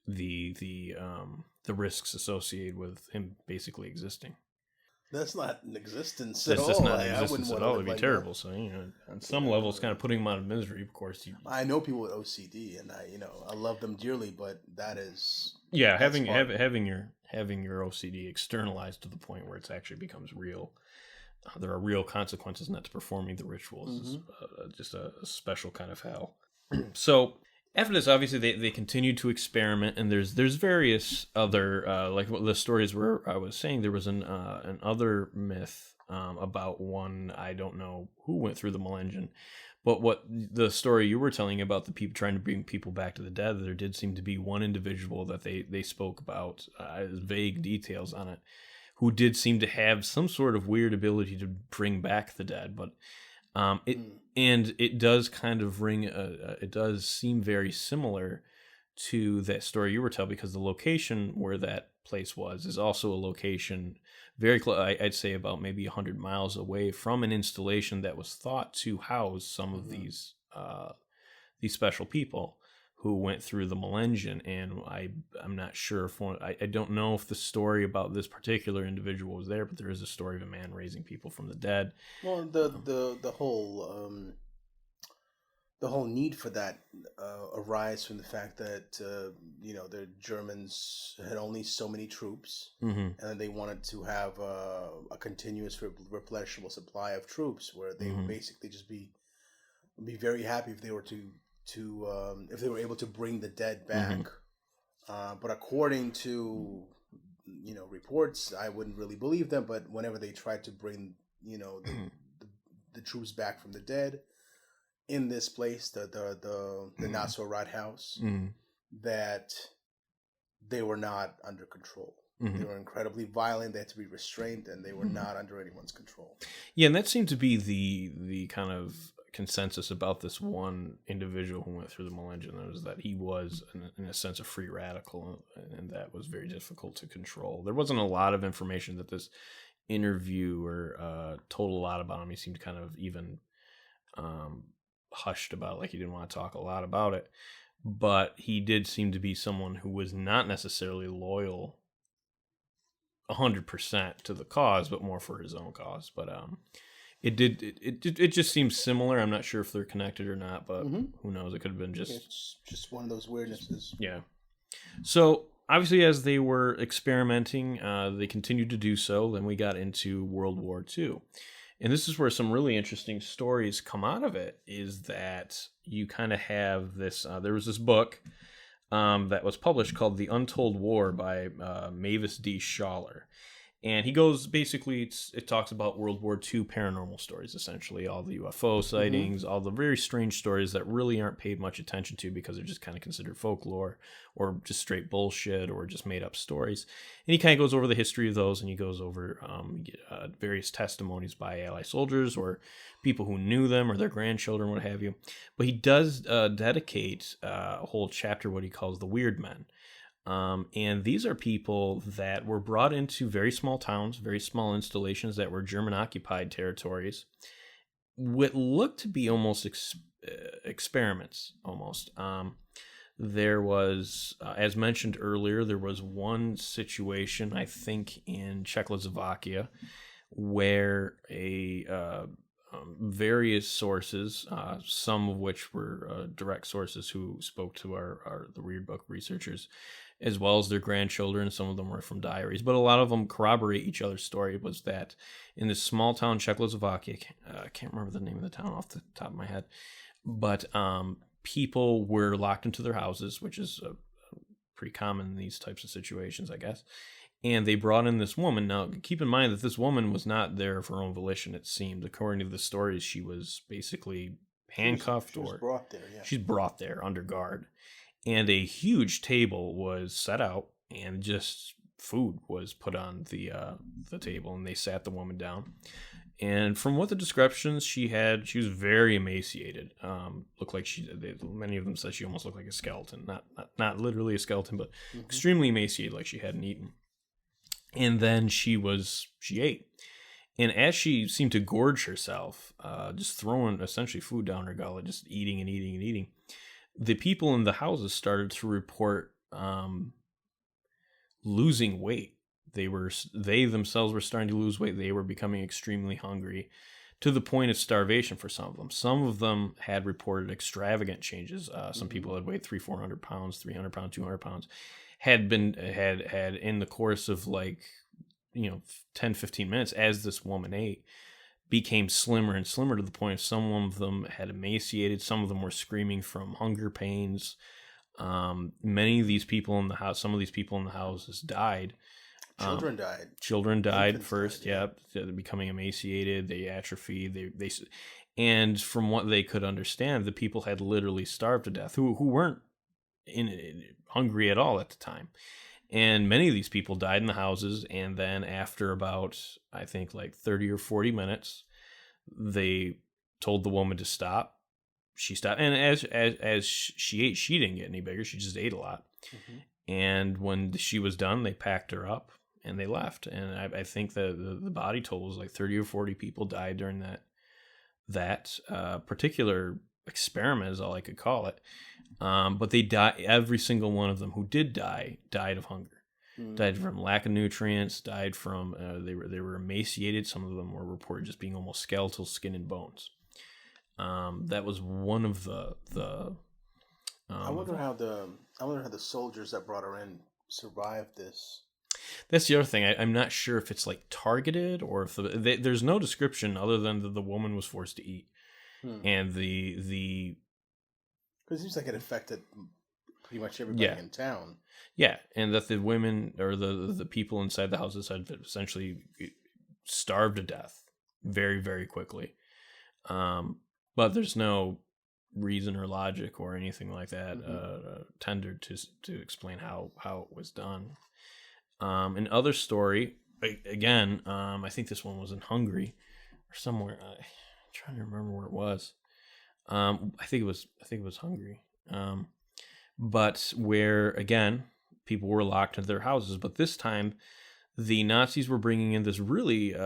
the risks associated with him basically existing. That's not in existence at all. That's just not in existence at all. It'd be terrible. So, on some level, it's kind of putting him out of misery. Of course, I know people with OCD, and I love them dearly, but that is having your OCD externalized to the point where it actually becomes real. There are real consequences not to performing the rituals. It's just a special kind of hell. So after this, obviously, they continued to experiment, and there's various other, like the stories where I was saying, there was an other myth about one, I don't know who went through the Melengian, but what the story you were telling about the people trying to bring people back to the dead, there did seem to be one individual that they spoke about, vague details on it, who did seem to have some sort of weird ability to bring back the dead, but it does kind of it does seem very similar to that story you were telling, because the location where that place was is also a location very close. I'd say about maybe 100 miles away from an installation that was thought to house some of these special people who went through the Melengian, and I'm not sure if I don't know if the story about this particular individual was there, but there is a story of a man raising people from the dead. Well, the whole need for that arise from the fact that the Germans had only so many troops, and they wanted to have a continuous replenishable supply of troops, where they would basically just be very happy if they were if they were able to bring the dead back. But according to reports, I wouldn't really believe them, but whenever they tried to bring the troops back from the dead in this place, the Nasrat house, that they were not under control. They were incredibly violent. They had to be restrained, and they were not under anyone's control. Yeah, and that seemed to be the kind of consensus about this one individual who went through the Melengian, was that he was in a sense a free radical, and that was very difficult to control. There wasn't a lot of information that this interviewer told a lot about him. He seemed kind of even hushed about it, like he didn't want to talk a lot about it, but he did seem to be someone who was not necessarily loyal 100% to the cause, but more for his own cause. But it just seems similar. I'm not sure if they're connected or not, but who knows? It could have been just one of those weirdnesses. Yeah. So obviously, as they were experimenting, they continued to do so. Then we got into World War II. And this is where some really interesting stories come out of it, is that you kind of have this, there was this book that was published called The Untold War by Mavis D. Schaller. And he goes, basically, it talks about World War II paranormal stories, essentially. All the UFO sightings, all the very strange stories that really aren't paid much attention to because they're just kind of considered folklore or just straight bullshit or just made up stories. And he kind of goes over the history of those, and he goes over various testimonies by Allied soldiers or people who knew them or their grandchildren, what have you. But he does dedicate a whole chapter, what he calls the Weird Men. And these are people that were brought into very small towns, very small installations that were German-occupied territories, what looked to be almost experiments, almost. There was, as mentioned earlier, there was one situation, I think, in Czechoslovakia, where various sources, some of which were direct sources who spoke to the Weird Book researchers, as well as their grandchildren. Some of them were from diaries, but a lot of them corroborate each other's story. Was that in this small town Czechoslovakia, I can't remember the name of the town off the top of my head, but people were locked into their houses, which is pretty common in these types of situations, I guess. And they brought in this woman. Now, keep in mind that this woman was not there of her own volition, it seemed. According to the stories, she was basically handcuffed. She was brought there, yeah. She's brought there under guard. And a huge table was set out, and just food was put on the table, and they sat the woman down. And from what the descriptions she was very emaciated. Looked like many of them said she almost looked like a skeleton. Not literally a skeleton, but extremely emaciated, like she hadn't eaten. And then she ate. And as she seemed to gorge herself, just throwing essentially food down her gullet, just eating and eating and eating, the people in the houses started to report losing weight. They themselves were starting to lose weight. They were becoming extremely hungry, to the point of starvation for some of them. Some of them had reported extravagant changes. Some people had weighed 300-400 pounds, 300 pounds, 200 pounds. Had in the course of 10-15 minutes, as this woman ate, became slimmer and slimmer, to the point of some of them had emaciated. Some of them were screaming from hunger pains. Many of these people in the house, some of these people in the houses died. Children died. Children died first. Died, yeah. They're becoming emaciated. They atrophied. And from what they could understand, the people had literally starved to death, who weren't hungry at all at the time. And many of these people died in the houses. And then after about, I think, 30 or 40 minutes, they told the woman to stop. She stopped. And as she ate, she didn't get any bigger. She just ate a lot. And when she was done, they packed her up and they left. And I think the body total was 30 or 40 people died during that particular experiment, is all I could call it. But they died. Every single one of them who did die died of hunger, died from lack of nutrients, died from they were emaciated. Some of them were reported just being almost skeletal, skin and bones. That was one of the. I wonder how the soldiers that brought her in survived this. That's the other thing. I'm not sure if it's targeted, or if there's no description other than that the woman was forced to eat, and the. Because it seems like it affected pretty much everybody in town. Yeah, and that the women or the people inside the houses had essentially starved to death very, very quickly. But there's no reason or logic or anything like that tendered to explain how it was done. Another story, again, I think this one was in Hungary or somewhere. I'm trying to remember where it was. I think it was Hungary. But where, again, people were locked into their houses. But this time, the Nazis were bringing in this really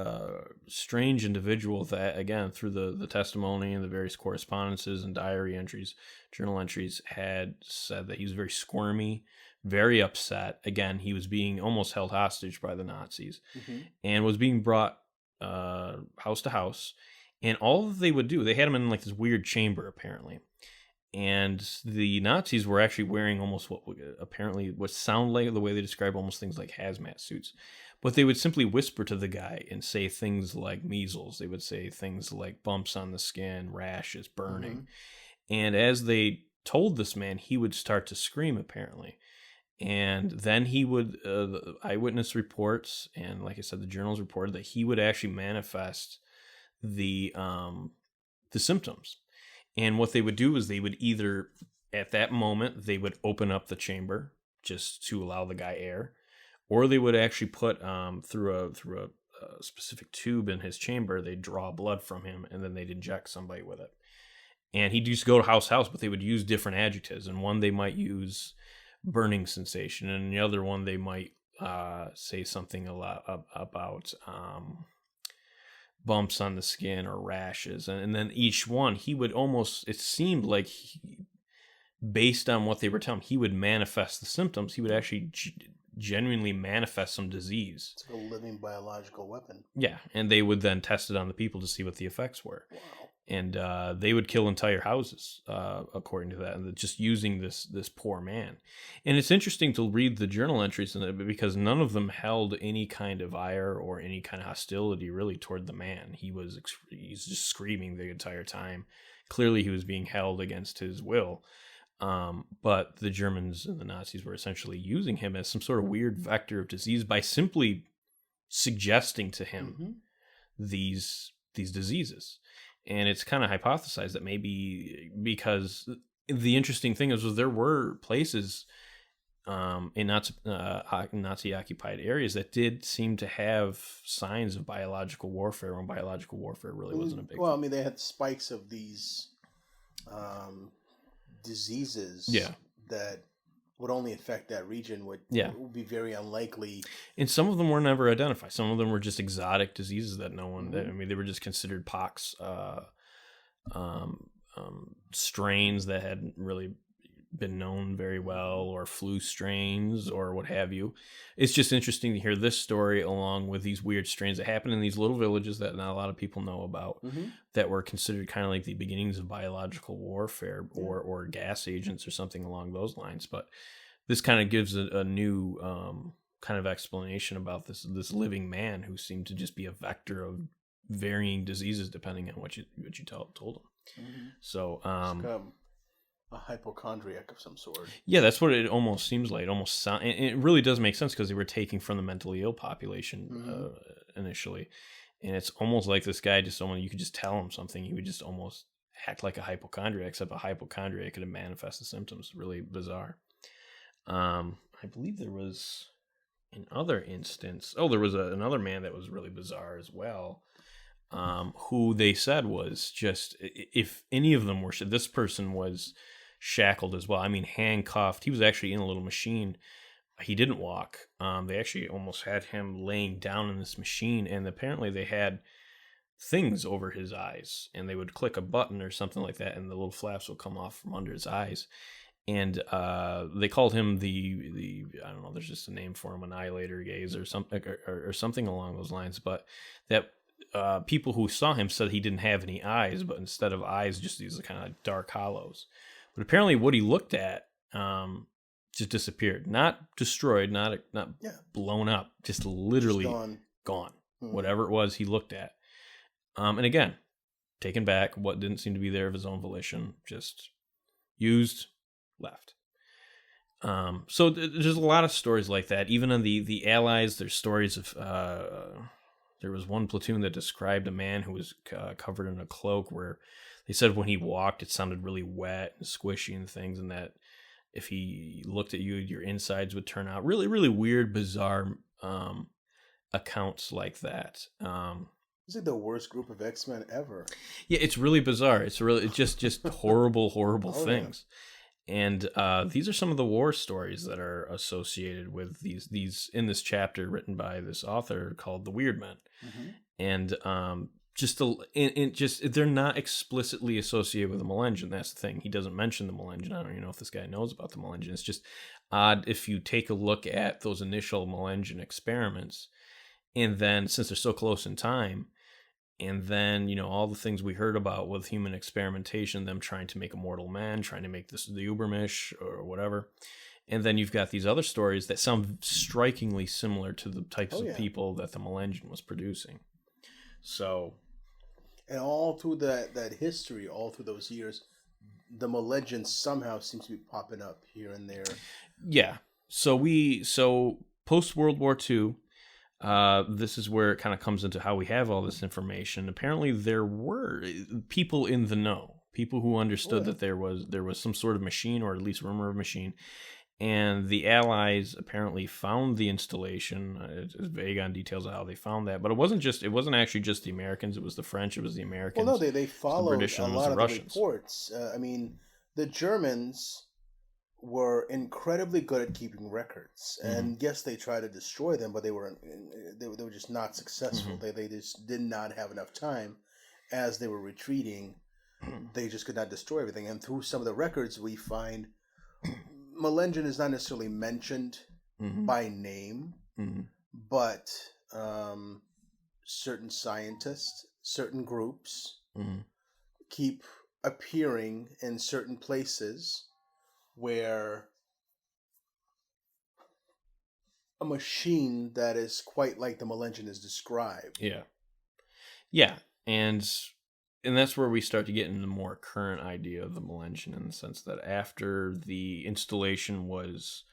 strange individual that, again, through the testimony and the various correspondences and diary entries, journal entries, had said that he was very squirmy, very upset. Again, he was being almost held hostage by the Nazis and was being brought house to house. And all that they would do, they had him in this weird chamber, apparently. And the Nazis were actually wearing almost what sound like, the way they describe almost things like hazmat suits. But they would simply whisper to the guy and say things like measles. They would say things like bumps on the skin, rashes, burning. And as they told this man, he would start to scream, apparently. And then he would, the eyewitness reports, and like I said, the journals reported that he would actually manifest the symptoms. And what they would do is they would either, at that moment, they would open up the chamber just to allow the guy air, or they would actually put through a specific tube in his chamber, they'd draw blood from him, and then they'd inject somebody with it. And he'd used to go to house, but they would use different adjectives. And one, they might use burning sensation, and the other one, they might say something a lot about bumps on the skin or rashes. And then each one, he would almost, it seemed like based on what they were telling him, he would manifest the symptoms. He would actually genuinely manifest some disease. It's like a living biological weapon. Yeah, and they would then test it on the people to see what the effects were. Wow. And they would kill entire houses, according to that, and just using this poor man. And it's interesting to read the journal entries in it because none of them held any kind of ire or any kind of hostility really toward the man. He's just screaming the entire time. Clearly, he was being held against his will. But the Germans and the Nazis were essentially using him as some sort of weird vector of disease by simply suggesting to him these diseases. And it's kind of hypothesized that maybe because the interesting thing was there were places in Nazi-occupied areas that did seem to have signs of biological warfare when biological warfare really wasn't a big Well, I mean, they had spikes of these diseases that would only affect that region, would be very unlikely. And some of them were never identified. Some of them were just exotic diseases that no one, they were just considered pox strains that hadn't really been known very well, or flu strains or what have you. It's just interesting to hear this story along with these weird strains that happen in these little villages that not a lot of people know about, that were considered kind of like the beginnings of biological warfare or gas agents or something along those lines. But this kind of gives a new kind of explanation about this living man who seemed to just be a vector of varying diseases depending on what you told him. So a hypochondriac of some sort. Yeah, that's what it almost seems like. It almost it really does make sense because they were taking from the mentally ill population initially, and it's almost like this guy you could just tell him something, he would just almost act like a hypochondriac, except a hypochondriac could have manifested symptoms. Really bizarre. I believe there was another instance. Oh, there was another man that was really bizarre as well. Who they said was just, if any of them were, this person was shackled as well. I mean, handcuffed. He was actually in a little machine. He didn't walk. They actually almost had him laying down in this machine, and apparently they had things over his eyes, and they would click a button or something like that, and the little flaps would come off from under his eyes. And they called him the I don't know, there's just a name for him, annihilator gaze or something, or something along those lines. But that people who saw him said he didn't have any eyes, but instead of eyes, just these kind of dark hollows. But apparently what he looked at just disappeared. Not destroyed, not blown up, just literally gone. Whatever it was he looked at. And again, taken back, what didn't seem to be there of his own volition, just used, left. So there's a lot of stories like that. Even on the Allies, there's stories of... there was one platoon that described a man who was covered in a cloak, where they said when he walked, it sounded really wet and squishy and things, and that if he looked at you, your insides would turn out. Really, really weird, bizarre accounts like that. It's like the worst group of X-Men ever. Yeah, it's really bizarre. It's just horrible things. And these are some of the war stories that are associated with these in this chapter written by this author called The Weird Men. And they're not explicitly associated with the Melengen. That's the thing. He doesn't mention the Melengen. I don't even know if this guy knows about the Melengen. It's just odd if you take a look at those initial Melengen experiments, and then since they're so close in time, And then, all the things we heard about with human experimentation, them trying to make immortal men, trying to make this the Ubermensch or whatever. And then you've got these other stories that sound strikingly similar to the types of people that the Melengen was producing. So, and all through that history, all through those years, the Melengen somehow seems to be popping up here and there. Yeah. So post World War II, this is where it kind of comes into how we have all this information. Apparently, there were people in the know, people who understood that there was some sort of machine, or at least rumor of machine. And the Allies apparently found the installation. It's vague on details of how they found that, but it wasn't actually just the Americans. It was the French. It was the Americans. Well, no, they followed the British, a lot of the reports. I mean, the Germans were incredibly good at keeping records, and yes, they tried to destroy them, but they were just not successful. They just did not have enough time. As they were retreating, they just could not destroy everything. And through some of the records, we find Melengen is not necessarily mentioned by name, but certain scientists, certain groups keep appearing in certain places where a machine that is quite like the Melengen is described. Yeah, and that's where we start to get into the more current idea of the Melengen, in the sense that after the installation was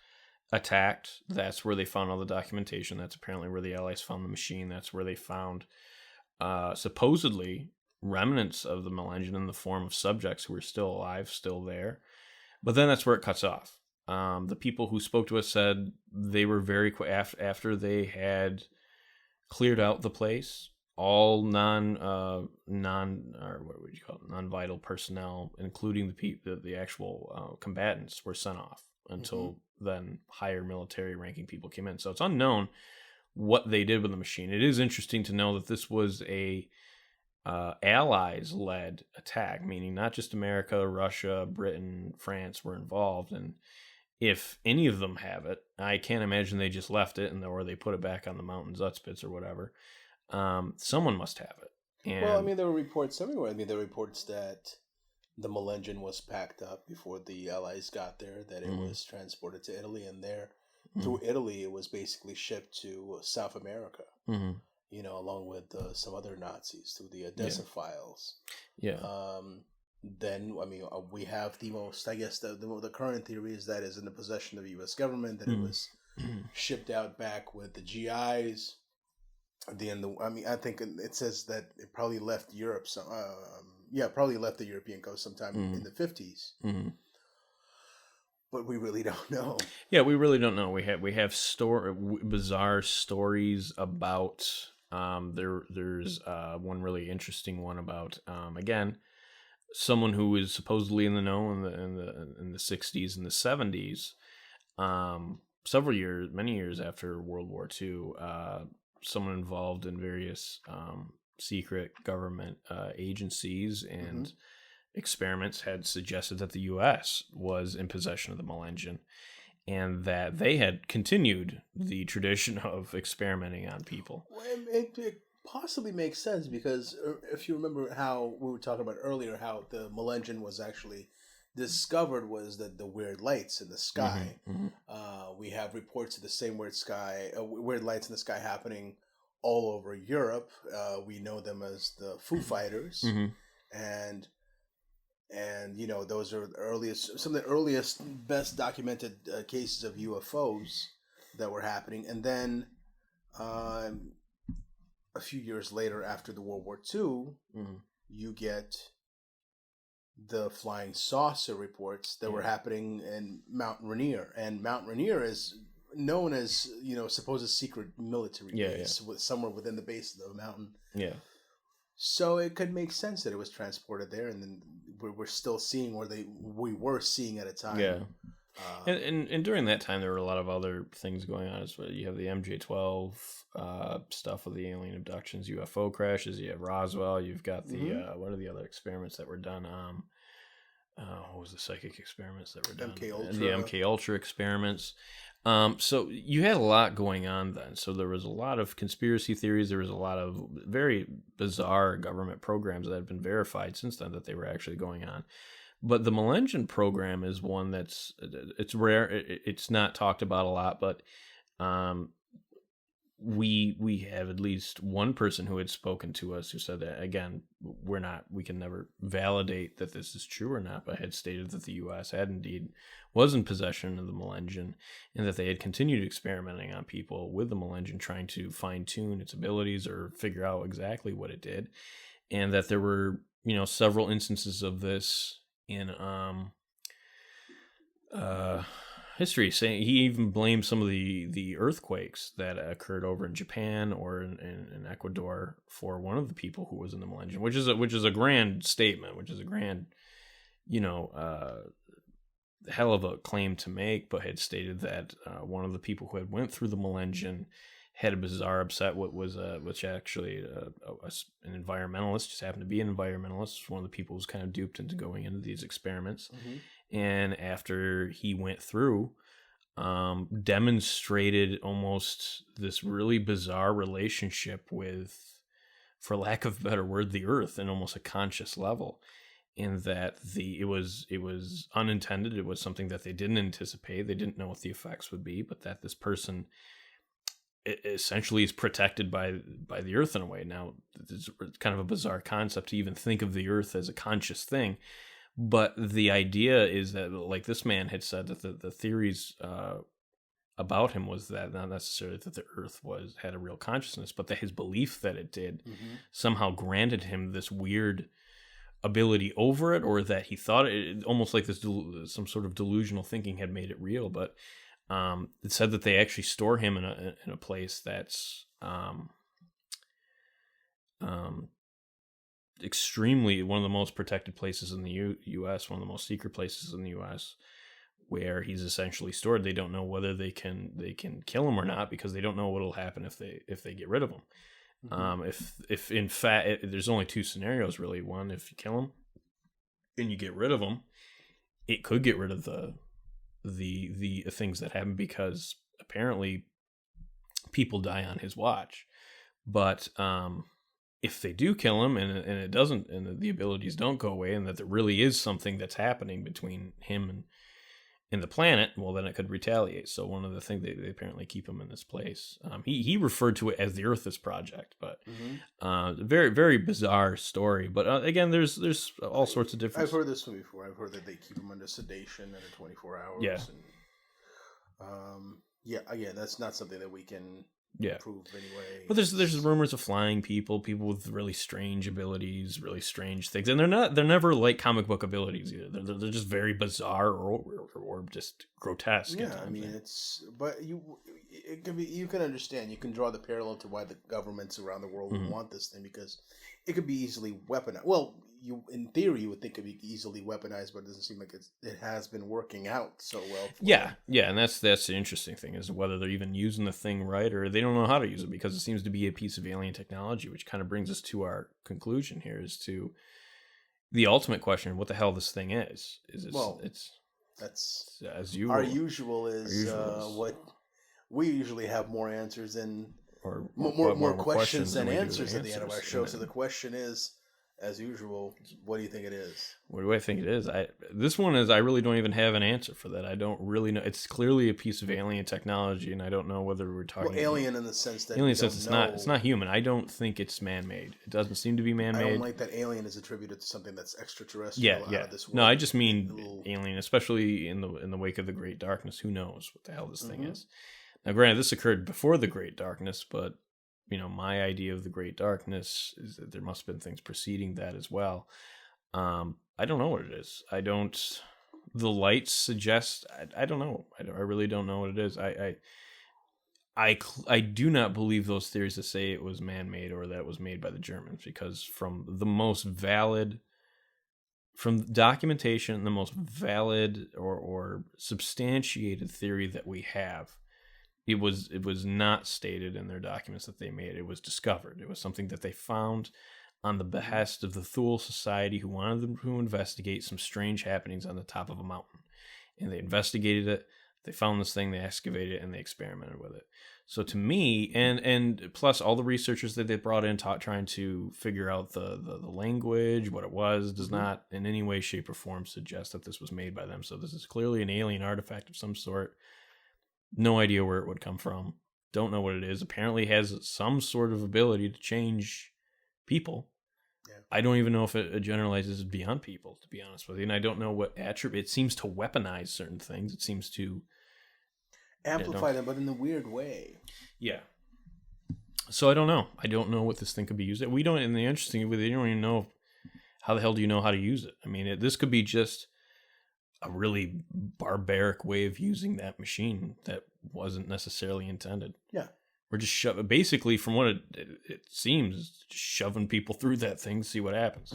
attacked, that's where they found all the documentation. That's apparently where the Allies found the machine. That's where they found supposedly remnants of the Melengen in the form of subjects who were still alive, still there. But then that's where it cuts off. The people who spoke to us said they were very quick after they had cleared out the place. All non-vital personnel, including the actual combatants, were sent off until then higher military ranking people came in. So it's unknown what they did with the machine. It is interesting to know that this was a Allies-led attack, meaning not just America, Russia, Britain, France were involved. And if any of them have it, I can't imagine they just left it or they put it back on the Mountain Zutzpitz or whatever. Someone must have it. And well, I mean, there were reports everywhere. I mean, there were reports that the Melengen was packed up before the Allies got there, that it was transported to Italy, and through Italy, it was basically shipped to South America, along with some other Nazis through the Odessa files. Then, I mean, we have the most, I guess, the current theory is that is in the possession of the U.S. government, that it was shipped out back with the GIs. At the end, I mean, I think it says that it probably left Europe. Probably left the European coast sometime in the 50s. But we really don't know. Yeah, we really don't know. We have bizarre stories about. There's one really interesting one about again, someone who is supposedly in the know in the 60s and the 70s, many years after World War II. Someone involved in various secret government agencies and experiments had suggested that the U.S. was in possession of the Melengen, and that they had continued the tradition of experimenting on people. Well, it possibly makes sense, because if you remember how we were talking about earlier, how the Melengen was actually discovered, was that the weird lights in the sky. We have reports of the same weird lights in the sky happening all over Europe. We know them as the Foo Fighters, and those are some of the earliest, best documented cases of UFOs that were happening. And then a few years later, after the World War II, you get the flying saucer reports that were happening in Mount Rainier, and Mount Rainier is known as supposed secret military base somewhere within the base of the mountain. So it could make sense that it was transported there, and then we're still seeing we were seeing at a time. And during that time, there were a lot of other things going on as well. You have the MJ-12 stuff with the alien abductions, UFO crashes. You have Roswell. You've got the what are the other experiments that were done? What was the psychic experiments that were done? MK Ultra. And the MK Ultra experiments. So you had a lot going on then. So there was a lot of conspiracy theories. There was a lot of very bizarre government programs that have been verified since then that they were actually going on. But the Melengen program is one it's rare. It's not talked about a lot, but um, we have at least one person who had spoken to us who said that, again, we can never validate that this is true or not, but had stated that the U.S. had indeed was in possession of the Melengen, and that they had continued experimenting on people with the Melengen, trying to fine tune its abilities or figure out exactly what it did, and that there were several instances of this in history, saying he even blamed some of the earthquakes that occurred over in Japan or in Ecuador for one of the people who was in the Melengen, which is a grand statement, which is a grand, hell of a claim to make, but had stated that one of the people who had went through the Melengen had a bizarre upset, which actually an environmentalist, just happened to be an environmentalist, one of the people who was kind of duped into going into these experiments. Mm-hmm. And after he went through, demonstrated almost this really bizarre relationship with, for lack of a better word, the earth in almost a conscious level. In that it was unintended. It was something that they didn't anticipate. They didn't know what the effects would be, but that this person essentially is protected by the earth in a way. Now, it's kind of a bizarre concept to even think of the earth as a conscious thing. But the idea is that, like this man had said, that the theories about him was that not necessarily that the earth had a real consciousness, but that his belief that it did somehow granted him this weird ability over it, or that he thought it, almost like this some sort of delusional thinking had made it real. But it said that they actually store him in a place that's extremely one of the most protected places in the U.S., one of the most secret places in the U.S., where he's essentially stored. They don't know whether they can kill him or not, because they don't know what'll happen if they get rid of him. Mm-hmm. If in fact there's only two scenarios really. One, if you kill him and you get rid of him, it could get rid of the things that happen, because apparently people die on his watch. But if they do kill him and it doesn't, and the abilities don't go away, and that there really is something that's happening between him and the planet, well, then it could retaliate. So one of the things, they apparently keep him in this place. He referred to it as the Earthus Project, but very, very bizarre story. But again, there's all sorts of different. I've heard this one before. I've heard that they keep him under sedation under 24 hours. Yeah. And, again, that's not something that we can prove anyway. But there's rumors of flying people with really strange abilities, really strange things, and they're never like comic book abilities either. They're just very bizarre or just grotesque. Yeah, I mean it can be. You can understand. You can draw the parallel to why the governments around the world would want this thing, because it could be easily weaponized. Well, in theory, you would think it could be easily weaponized, but it doesn't seem like it has been working out so well. Yeah, and that's the interesting thing, is whether they're even using the thing right, or they don't know how to use it, because it seems to be a piece of alien technology, which kind of brings us to our conclusion here, is to the ultimate question: what the hell this thing is? That's as usual. Our usual is what we usually have more answers than, or more questions than answers at the end of our show. So the question is, as usual, what do you think it is? What do I think it is? This one is, I really don't even have an answer for that. I don't really know. It's clearly a piece of alien technology, and I don't know whether we're talking alien in the sense that it's not human. I don't think it's man-made. It doesn't seem to be man-made. I don't like that alien is attributed to something that's extraterrestrial. Out of this world. No, I just mean alien, especially in the wake of the Great Darkness. Who knows what the hell this thing is? Now, granted, this occurred before the Great Darkness, but my idea of the Great Darkness is that there must have been things preceding that as well. I don't know what it is. The lights suggest, I don't know. I really don't know what it is. I do not believe those theories that say it was man-made or that it was made by the Germans, because from documentation, the most valid or substantiated theory that we have, it was not stated in their documents that they made. It was discovered. It was something that they found on the behest of the Thule Society, who wanted them to investigate some strange happenings on the top of a mountain. And they investigated it. They found this thing, they excavated it, and they experimented with it. So to me, and plus all the researchers that they brought in trying to figure out the language, what it was, does not in any way, shape, or form suggest that this was made by them. So this is clearly an alien artifact of some sort. No idea where it would come from. Don't know what it is. Apparently has some sort of ability to change people. Yeah. I don't even know if it generalizes beyond people, to be honest with you. And I don't know what attribute. It seems to weaponize certain things. It seems to amplify them, but in a weird way. Yeah. So I don't know. I don't know what this thing could be used. We don't. And the interesting, we don't even know how the hell do you know how to use it. I mean, this could be just a really barbaric way of using that machine that wasn't necessarily intended. Yeah. We're just basically, from what it seems, just shoving people through that thing to see what happens.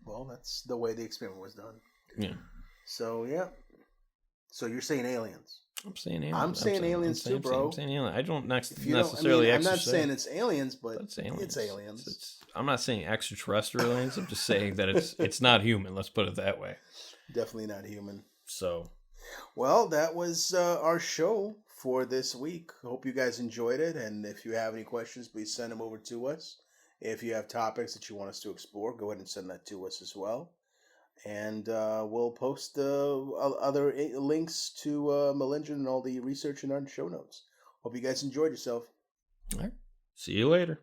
Well, that's the way the experiment was done. Yeah. So, yeah. So you're saying aliens. I'm saying aliens. I'm saying aliens too, bro. I'm saying aliens. I don't necessarily. I'm not saying it's aliens, but it's aliens. I'm not saying extraterrestrial aliens. I'm just saying that it's not human. Let's put it that way. Definitely not human. So, well, that was our show for this week. Hope you guys enjoyed it, and if you have any questions, please send them over to us. If you have topics that you want us to explore, go ahead and send that to us as well. And we'll post other links to Melingen and all the research in our show notes. Hope you guys enjoyed yourself. All right. See you later.